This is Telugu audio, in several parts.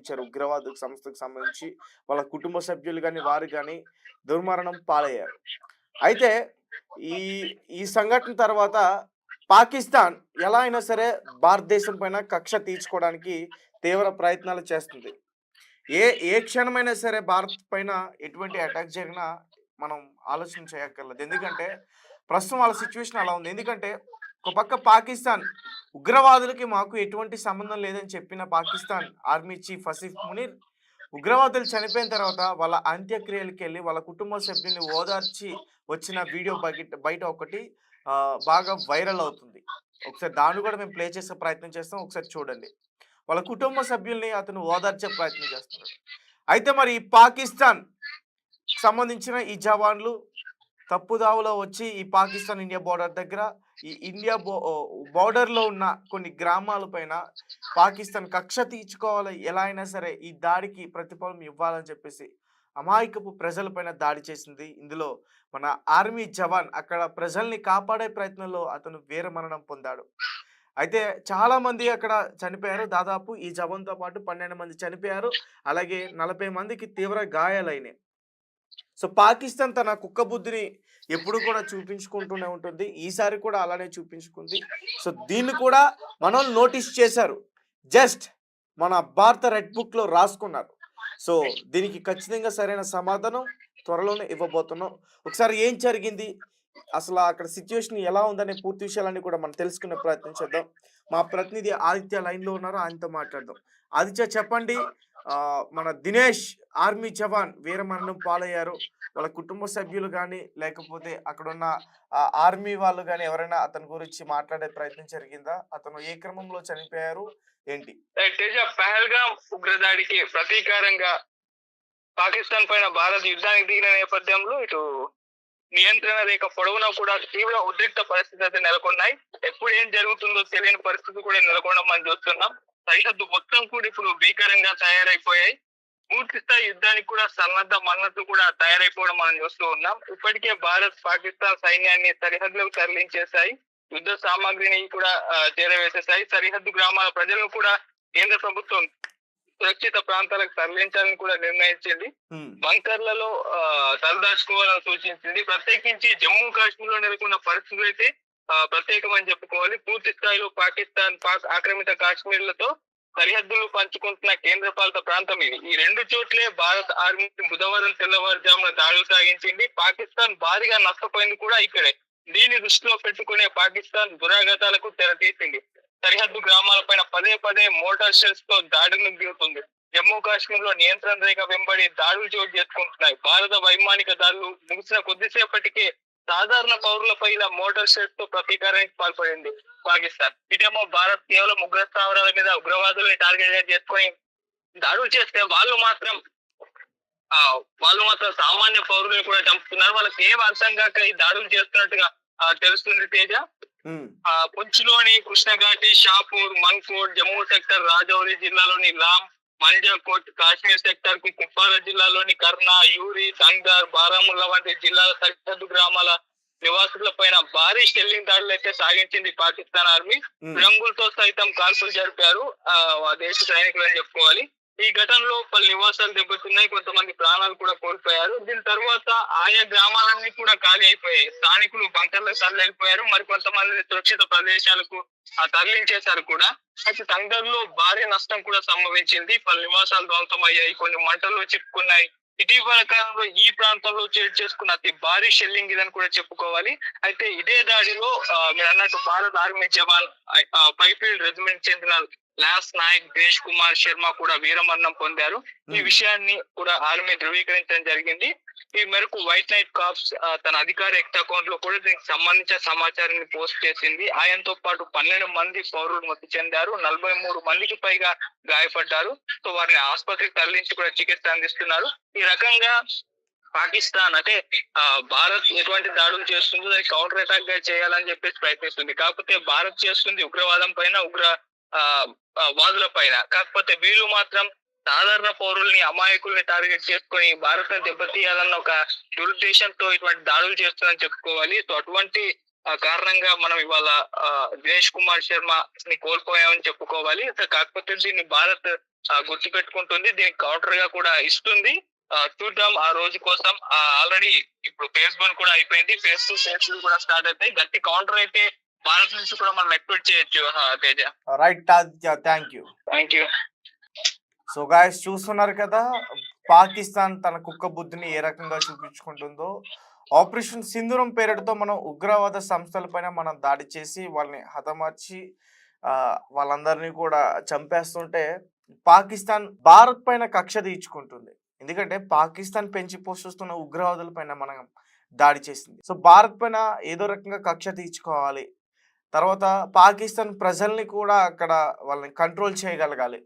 ఇచ్చారు. ఉగ్రవాద సంస్థకు సంబంధించి వాళ్ళ కుటుంబ సభ్యులు గాని, వారు గాని దుర్మరణం పాలయ్యారు. అయితే ఈ ఈ సంఘటన తర్వాత పాకిస్తాన్ ఎలా అయినా సరే భారతదేశం పైన కక్ష తీర్చుకోవడానికి తీవ్ర ప్రయత్నాలు చేస్తుంది. ఏ ఏ క్షణమైనా సరే భారత్ పైన ఎటువంటి అటాక్ జరిగినా మనం ఆలోచన చేయక్కర్లేదు. ఎందుకంటే ప్రస్తుతం వాళ్ళ సిట్యుయేషన్ అలా ఉంది. ఎందుకంటే ఒక పక్క పాకిస్తాన్ ఉగ్రవాదులకి మాకు ఎటువంటి సంబంధం లేదని చెప్పిన పాకిస్తాన్ ఆర్మీ చీఫ్ ఆసిఫ్ మునీర్ ఉగ్రవాదులు చనిపోయిన తర్వాత వాళ్ళ అంత్యక్రియలకెళ్ళి వాళ్ళ కుటుంబ సభ్యుల్ని ఓదార్చి వచ్చిన వీడియో బయట ఒకటి బాగా వైరల్ అవుతుంది. ఒకసారి దాన్ని కూడా మేము ప్లే చేసే ప్రయత్నం చేస్తాం. ఒకసారి చూడండి. వాళ్ళ కుటుంబ సభ్యుల్ని అతను ఓదార్చే ప్రయత్నం చేస్తున్నాడు. అయితే మరి ఈ పాకిస్తాన్ సంబంధించిన ఈ జవాన్లు తప్పుదావలో వచ్చి ఈ పాకిస్తాన్ ఇండియా బోర్డర్ దగ్గర ఈ ఇండియా బోర్డర్‌లో ఉన్న కొన్ని గ్రామాల పైన పాకిస్తాన్ కక్ష తీర్చుకోవాలి ఎలా అయినా సరే ఈ దాడికి ప్రతిఫలం ఇవ్వాలని చెప్పేసి అమాయకపు ప్రజల పైన దాడి చేసింది. ఇందులో మన ఆర్మీ జవాన్ అక్కడ ప్రజల్ని కాపాడే ప్రయత్నంలో అతను వీరమరణం పొందాడు. అయితే చాలామంది అక్కడ చనిపోయారు. దాదాపు ఈ జవాన్‌తో పాటు 12 మంది చనిపోయారు. అలాగే 40 మందికి తీవ్ర గాయాలైనాయి. సో, పాకిస్తాన్ తన కుక్క బుద్ధిని ఎప్పుడు కూడా చూపించుకుంటూనే ఉంటుంది. ఈసారి కూడా అలానే చూపించుకుంది. సో, దీన్ని కూడా మనోళ్ళు నోటీస్ చేశారు. జస్ట్ మన భారత రెడ్ బుక్‌లో రాసుకున్నారు. సో, దీనికి ఖచ్చితంగా సరైన సమాధానం త్వరలోనే ఇవ్వబోతున్నాం. ఒకసారి ఏం జరిగింది? అసలా అక్కడ సిట్యుయేషన్ ఎలా ఉందనే పూర్తి విషయాలన్నీ కూడా మనం తెలుసుకునే ప్రయత్నం చేద్దాం. మా ప్రతినిధి ఆదిత్య లైన్‌లో ఉన్నారు. ఆయనతో మాట్లాడదాం. ఆదిత్య చెప్పండి. మన దినేష్ ఆర్మీ జవాన్ వీరమరణం పాలయ్యారు. వాళ్ళ కుటుంబ సభ్యులు గాని, లేకపోతే అక్కడున్న ఆర్మీ వాళ్ళు గాని ఎవరైనా అతని గురించి మాట్లాడే ప్రయత్నం జరిగిందా? అతను ఏ క్రమంలో చనిపోయారు? ఏంటి? తేజ పహల్గామ్ ఉగ్రదాడికి ప్రతీకారంగా పాకిస్తాన్ పైన భారత్ యుద్ధానికి దిగిన నేపథ్యంలో ఇటు నియంత్రణ రేఖ పొడవునా కూడా తీవ్ర ఉద్రిక్త పరిస్థితులు అయితే నెలకొన్నాయి. ఎప్పుడు ఏం జరుగుతుందో తెలియని పరిస్థితి కూడా నెలకొనడం మనం చూస్తున్నాం. సరిహద్దు మొత్తం కూడా ఇప్పుడు భీకరంగా తయారైపోయాయి. పూర్తి స్థాయి యుద్ధానికి కూడా సన్నద్ధం అన్నట్టు కూడా తయారైపోవడం మనం చూస్తూ ఉన్నాం. ఇప్పటికే భారత్ పాకిస్తాన్ సైన్యాన్ని సరిహద్దులకు తరలించేశాయి. యుద్ధ సామాగ్రిని కూడా చేరవేసేశాయి. సరిహద్దు గ్రామాల ప్రజలను కూడా కేంద్ర ప్రభుత్వం సురక్షిత ప్రాంతాలకు తరలించాలని కూడా నిర్ణయించింది. బంకర్లలో తలదాచుకోవాలని సూచించింది. ప్రత్యేకించి జమ్మూ కాశ్మీర్ లో నెలకొన్న పరిస్థితులు అయితే ప్రత్యేకమని చెప్పుకోవాలి. పూర్తి స్థాయిలో పాకిస్తాన్ పాక్ ఆక్రమిత కాశ్మీర్లతో సరిహద్దులు పంచుకుంటున్న కేంద్ర పాలిత ప్రాంతం ఇది. ఈ రెండు చోట్లే భారత ఆర్మీ బుధవారం తెల్లవారుజామున దాడులు సాగించింది. పాకిస్తాన్ భారీగా నష్టపోయింది కూడా ఇక్కడే. దీన్ని దృష్టిలో పెట్టుకునే పాకిస్తాన్ దురాఘాతాలకు తెరతీసింది. సరిహద్దు గ్రామాలపైన పదే పదే మోటార్ షెల్స్ తో దాడులకు దిగుతుంది. జమ్మూ కాశ్మీర్ లో నియంత్రణ రేఖ వెంబడి దాడులు చోటు చేసుకుంటున్నాయి. భారత వైమానిక దాడులు ముగిసిన కొద్దిసేపటికే సాధారణ పౌరులపై ఇలా మోటార్ షెల్స్ తో ప్రతీకారానికి పాల్పడింది పాకిస్తాన్. ఇటేమో భారత్ కేవలం ఉగ్ర స్థావరాల మీద ఉగ్రవాదుల్ని టార్గెట్ చేసుకొని దాడులు చేస్తే వాళ్ళు మాత్రం సామాన్య పౌరులను కూడా చంపుతున్నారు. వాళ్ళకి ఏం అర్థం కాక ఈ దాడులు చేస్తున్నట్టుగా తెలుస్తుంది తేజ. పుంచ్లోని కృష్ణఘాటి, షాపూర్, మన్కోట్, జమ్మూ సెక్టర్, రాజౌరి జిల్లాలోని లామ్, మంజాకోట్, కాశ్మీర్ సెక్టర్ కు కుప్వారా జిల్లాలోని కర్నా, యూరి, సంగర్, బారాముల్లా వంటి జిల్లాల సరిహద్దు గ్రామాల నివాసుల పైన భారీ షెల్లింగ్ దాడులు అయితే సాగించింది పాకిస్తాన్ ఆర్మీ. రంగులతో సైతం కాల్పులు జరిపారు దేశ సైనికులు అని చెప్పుకోవాలి. ఈ ఘటనలో పలు నివాసాలు దెబ్బతిన్నాయి. కొంతమంది ప్రాణాలు కూడా కోల్పోయారు. దీని తర్వాత ఆయా గ్రామాలన్నీ కూడా ఖాళీ అయిపోయాయి. స్థానికులు బంకర్లకు తరలిపోయారు. మరి కొంతమంది సురక్షిత ప్రదేశాలకు తరలించేశారు కూడా. అయితే సంఘంలో భారీ నష్టం కూడా సంభవించింది. పలు నివాసాలు ధ్వంసమయ్యాయి. కొన్ని మంటల్లో చిక్కుకున్నాయి. ఇటీవల కాలంలో ఈ ప్రాంతంలో చోటు చేసుకున్న అతి భారీ షెల్లింగ్ ఇదని కూడా చెప్పుకోవాలి. అయితే ఇదే దాడిలో మీరు అన్నట్టు భారత ఆర్మీ జవాన్ పైఫీల్డ్ రెజిమెంట్ చెందిన లాన్స్ నాయక్ దేశ్ కుమార్ శర్మ కూడా వీరమరణం పొందారు. ఈ విషయాన్ని కూడా ఆర్మీ ధృవీకరించడం జరిగింది. ఈ మేరకు వైట్ నైట్ కార్ప్స్ తన అధికార ఎక్స్ అకౌంట్ లో కూడా దీనికి సంబంధించిన సమాచారాన్ని పోస్ట్ చేసింది. ఆయనతో పాటు 12 మంది పౌరులు మృతి చెందారు. 43 మందికి పైగా గాయపడ్డారు. సో వారిని ఆసుపత్రికి తరలించి కూడా చికిత్స అందిస్తున్నారు. ఈ రకంగా పాకిస్తాన్ అంటే భారత్ ఎటువంటి దాడులు చేస్తుందో దానికి కౌంటర్ అటాక్ గా చేయాలని చెప్పేసి ప్రయత్నిస్తుంది. కాకపోతే భారత్ చేస్తుంది ఉగ్రవాదం పైన, ఉగ్ర వాదుల పైన. కాకపోతే వీళ్ళు మాత్రం సాధారణ పౌరుల్ని, అమాయకుల్ని టార్గెట్ చేసుకుని భారత్ ని దెబ్బతీయాలన్న ఒక దురుద్దేశంతో ఇటువంటి దాడులు చేస్తుందని చెప్పుకోవాలి. సో అటువంటి కారణంగా మనం ఇవాళ దినేష్ కుమార్ శర్మ ని కోల్పోయామని చెప్పుకోవాలి. కాకపోతే దీన్ని భారత్ గుర్తు పెట్టుకుంటుంది. దీనికి కౌంటర్ గా కూడా ఇస్తుంది. చూద్దాం ఆ రోజు కోసం. ఆల్రెడీ ఇప్పుడు ఫేజ్ 1 కూడా అయిపోయింది. ఫేజ్ 2, ఫేజ్ 3 కూడా స్టార్ట్ అవుతాయి. గట్టి కౌంటర్ అయితే భారత్ నుంచి కూడా మనం ఎక్స్పెక్ట్ చేయొచ్చు Teja. Right Aditya, thank you. Thank you. So guys, చూస్తున్నారు కదా పాకిస్తాన్ తన కుక్క బుద్ధిని ఏ రకంగా చూపించుకుంటుందో. ఆపరేషన్ సింధూరం పేరుతో మనం ఉగ్రవాద సంస్థలపైన మనం దాడి చేసి వాళ్ళని హతమార్చి వాళ్ళందరినీ కూడా చంపేస్తుంటే పాకిస్తాన్ భారత్ పైన కక్ష తీర్చుకుంటుంది. ఎందుకంటే పాకిస్తాన్ పెంచి పోషిస్తున్న ఉగ్రవాదుల పైన మనం దాడి చేసింది. సో భారత్ పైన ఏదో రకంగా కక్ష తీర్చుకోవాలి. తర్వాత పాకిస్తాన్ ప్రజల్ని కూడా అక్కడ వాళ్ళని కంట్రోల్ చేయగలగాలి.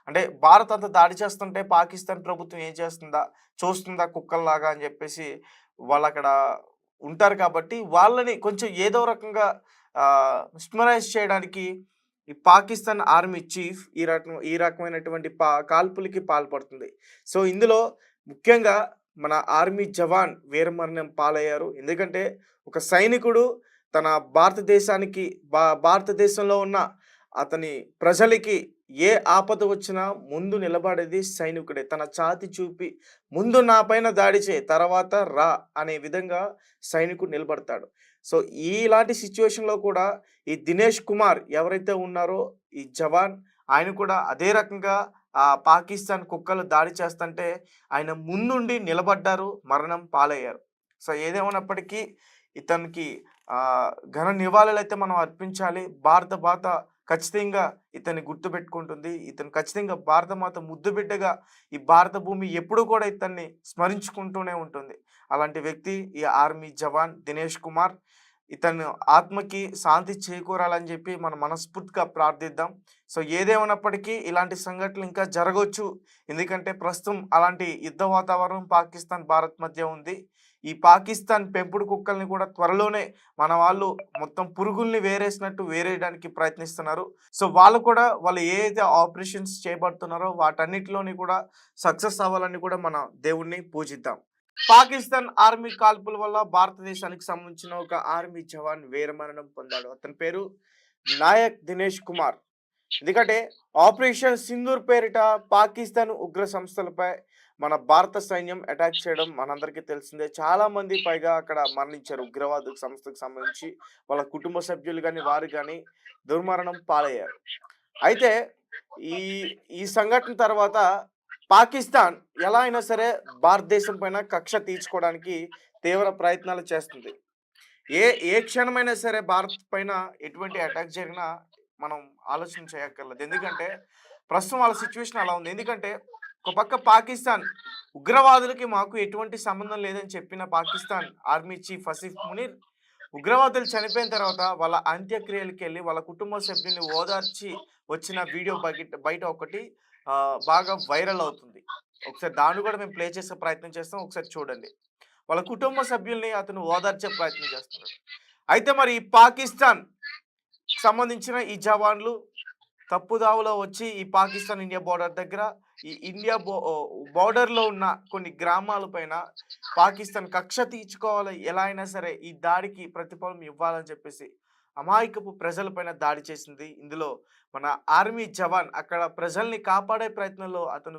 అంటే భారత్ అంతా దాడి చేస్తుంటే పాకిస్తాన్ ప్రభుత్వం ఏం చేస్తుందా, చూస్తుందా కుక్కల్లాగా అని చెప్పేసి వాళ్ళు అక్కడ ఉంటారు. కాబట్టి వాళ్ళని కొంచెం ఏదో రకంగా మిస్మరైజ్ చేయడానికి ఈ పాకిస్తాన్ ఆర్మీ చీఫ్ ఈ రకమైనటువంటి కాల్పులకి పాల్పడుతుంది. సో ఇందులో ముఖ్యంగా మన ఆర్మీ జవాన్ వీరమరణం పాలయ్యారు. ఎందుకంటే ఒక సైనికుడు తన భారతదేశంలో ఉన్న అతని ప్రజలకి ఏ ఆపద వచ్చినా ముందు నిలబడేది సైనికుడే. తన ఛాతి చూపి ముందు నా పైన దాడి చేయి, తర్వాత రా అనే విధంగా సైనికుడు నిలబడతాడు. సో ఇలాంటి సిచ్యువేషన్లో కూడా ఈ దినేష్ కుమార్ ఎవరైతే ఉన్నారో ఈ జవాన్, ఆయన కూడా అదే రకంగా పాకిస్తాన్ కుక్కలు దాడి చేస్తుంటే ఆయన ముందుండి నిలబడ్డారు, మరణం పాలయ్యారు. సో ఏదేమైనప్పటికీ ఇతనికి ఘన నివాళులు అయితే మనం అర్పించాలి. భారత ఖచ్చితంగా ఇతన్ని గుర్తుపెట్టుకుంటుంది. ఇతను ఖచ్చితంగా భారత మాత ముద్దు బిడ్డగా ఈ భారత భూమి ఎప్పుడు కూడా ఇతన్ని స్మరించుకుంటూనే ఉంటుంది. అలాంటి వ్యక్తి ఈ ఆర్మీ జవాన్ దినేష్ కుమార్. ఇతను ఆత్మకి శాంతి చేకూరాలని చెప్పి మనం మనస్ఫూర్తిగా ప్రార్థిద్దాం. సో ఏదేమైనప్పటికీ ఇలాంటి సంఘటనలు ఇంకా జరగవచ్చు. ఎందుకంటే ప్రస్తుతం అలాంటి యుద్ధ వాతావరణం పాకిస్తాన్ భారత్ మధ్య ఉంది. ఈ పాకిస్తాన్ పెంపుడు కుక్కల్ని కూడా త్వరలోనే మన వాళ్ళు మొత్తం పురుగుల్ని వేరేయడానికి ప్రయత్నిస్తున్నారు. సో వాళ్ళు ఏదైతే ఆపరేషన్స్ చేయబడుతున్నారో వాటన్నిటిలోని కూడా సక్సెస్ అవ్వాలని కూడా మన దేవుణ్ణి పూజిద్దాం. పాకిస్తాన్ ఆర్మీ కాల్పుల వల్ల భారతదేశానికి సంబంధించిన ఒక ఆర్మీ జవాన్ వీరమరణం పొందాడు. అతని పేరు నాయక్ దినేష్ కుమార్. ఎందుకంటే ఆపరేషన్ సింధూర్ పేరిట పాకిస్తాన్ ఉగ్ర సంస్థలపై మన భారత సైన్యం అటాక్ చేయడం మనందరికీ తెలిసిందే. చాలా మంది పైగా అక్కడ మరణించారు. ఉగ్రవాద సంస్థకు సంబంధించి వాళ్ళ కుటుంబ సభ్యులు కానీ వారు కానీ దుర్మరణం పాలయ్యారు. అయితే ఈ సంఘటన తర్వాత పాకిస్తాన్ ఎలా అయినా సరే భారతదేశం పైన కక్ష తీర్చుకోవడానికి తీవ్ర ప్రయత్నాలు చేస్తుంది. ఏ క్షణమైనా సరే భారత్ పైన ఎటువంటి అటాక్ జరిగినా మనం ఆలోచన చేయక్కర్లేదు. ఎందుకంటే ప్రస్తుతం వాళ్ళ సిచ్యువేషన్ అలా ఉంది. ఎందుకంటే ఒక పక్క పాకిస్తాన్ ఉగ్రవాదులకి మాకు ఎటువంటి సంబంధం లేదని చెప్పిన పాకిస్తాన్ ఆర్మీ చీఫ్ ఆసిఫ్ మునీర్ ఉగ్రవాదులు చనిపోయిన తర్వాత వాళ్ళ అంత్యక్రియలకి వెళ్ళి వాళ్ళ కుటుంబ సభ్యుల్ని ఓదార్చి వచ్చిన వీడియో బయట ఒకటి బాగా వైరల్ అవుతుంది. ఒకసారి దాన్ని కూడా మేము ప్లే చేసే ప్రయత్నం చేస్తాం, ఒకసారి చూడండి. వాళ్ళ కుటుంబ సభ్యుల్ని అతను ఓదార్చే ప్రయత్నం చేస్తున్నాడు. అయితే మరి ఈ పాకిస్తాన్ సంబంధించిన ఈ జవాన్లు తప్పుదావులో వచ్చి ఈ పాకిస్తాన్ ఇండియా బోర్డర్ దగ్గర ఈ ఇండియా బోర్డర్లో ఉన్న కొన్ని గ్రామాల పైన పాకిస్తాన్ కక్ష తీర్చుకోవాలి, ఎలా అయినా సరే ఈ దాడికి ప్రతిఫలం ఇవ్వాలని చెప్పేసి అమాయకపు ప్రజలపైన దాడి చేసింది. ఇందులో మన ఆర్మీ జవాన్ అక్కడ ప్రజల్ని కాపాడే ప్రయత్నంలో అతను